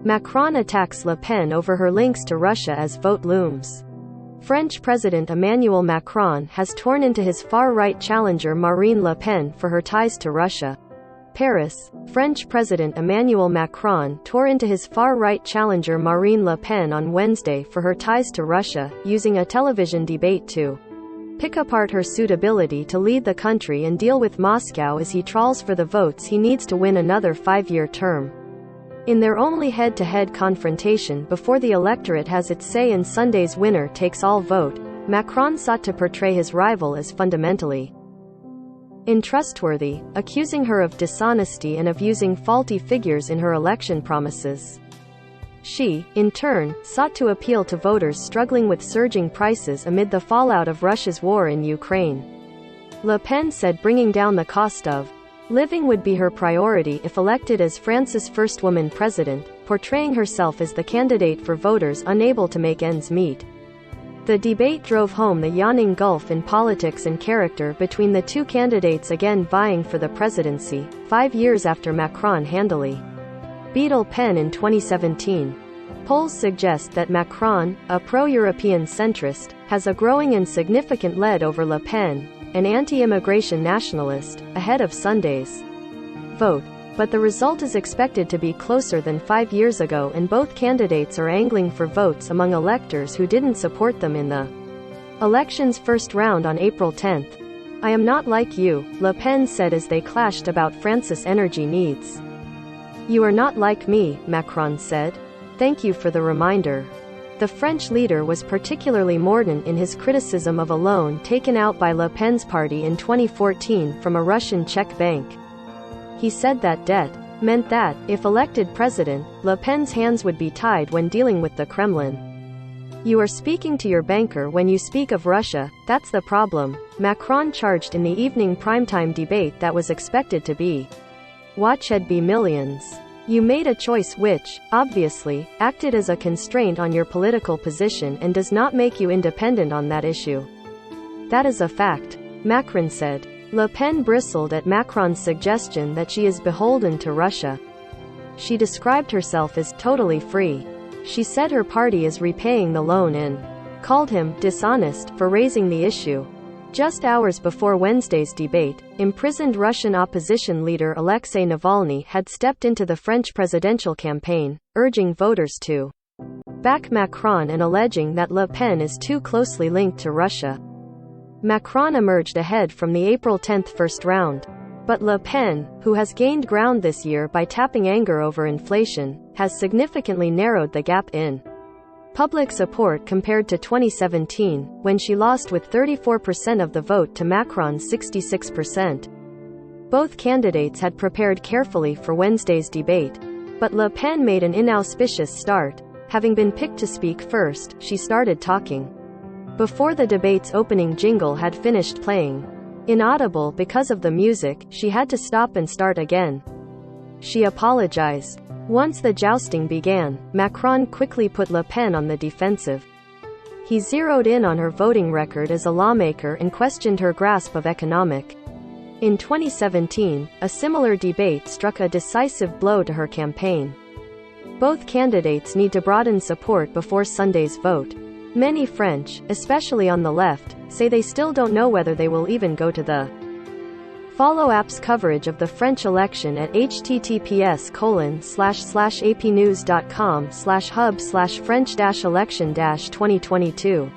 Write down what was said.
Macron attacks Le Pen over her links to Russia as vote looms. French President Emmanuel Macron has torn into his far-right challenger Marine Le Pen for her ties to Russia. Paris, French President Emmanuel Macron tore into his far-right challenger Marine Le Pen on Wednesday for her ties to Russia, using a television debate to pick apart her suitability to lead the country and deal with Moscow as he trawls for the votes he needs to win another 5-year term. In their only head-to-head confrontation before the electorate has its say in Sunday's winner-takes-all vote, Macron sought to portray his rival as fundamentally untrustworthy, accusing her of dishonesty and of using faulty figures in her election promises. She, in turn, sought to appeal to voters struggling with surging prices amid the fallout of Russia's war in Ukraine. Le Pen said bringing down the cost of living would be her priority if elected as France's first woman president, portraying herself as the candidate for voters unable to make ends meet. The debate drove home the yawning gulf in politics and character between the two candidates again vying for the presidency, 5 years after Macron handily beat Le Pen in 2017. Polls suggest that Macron, a pro-European centrist, has a growing and significant lead over Le Pen, an anti-immigration nationalist, ahead of Sunday's vote. But the result is expected to be closer than 5 years ago, and both candidates are angling for votes among electors who didn't support them in the election's first round on April 10. "I am not like you," Le Pen said as they clashed about France's energy needs. "You are not like me," Macron said. "Thank you for the reminder." The French leader was particularly mordant in his criticism of a loan taken out by Le Pen's party in 2014 from a Russian Czech bank. He said that debt meant that, if elected president, Le Pen's hands would be tied when dealing with the Kremlin. "You are speaking to your banker when you speak of Russia, that's the problem," Macron charged in the evening primetime debate that was expected to be watched by millions. "You made a choice which, obviously, acted as a constraint on your political position and does not make you independent on that issue. That is a fact," Macron said. Le Pen bristled at Macron's suggestion that she is beholden to Russia. She described herself as totally free. She said her party is repaying the loan and called him dishonest for raising the issue. Just hours before Wednesday's debate, imprisoned Russian opposition leader Alexei Navalny had stepped into the French presidential campaign, urging voters to back Macron and alleging that Le Pen is too closely linked to Russia. Macron emerged ahead from the April 10 first round. But Le Pen, who has gained ground this year by tapping anger over inflation, has significantly narrowed the gap in public support compared to 2017, when she lost with 34% of the vote to Macron's 66%. Both candidates had prepared carefully for Wednesday's debate. But Le Pen made an inauspicious start. Having been picked to speak first, she started talking before the debate's opening jingle had finished playing. Inaudible because of the music, she had to stop and start again. She apologized. Once the jousting began, Macron quickly put Le Pen on the defensive. He zeroed in on her voting record as a lawmaker and questioned her grasp of economic. In 2017, a similar debate struck a decisive blow to her campaign. Both candidates need to broaden support before Sunday's vote. Many French, especially on the left, say they still don't know whether they will even go to the Follow app's coverage of the French election at https://apnews.com/hub/French-election-2022.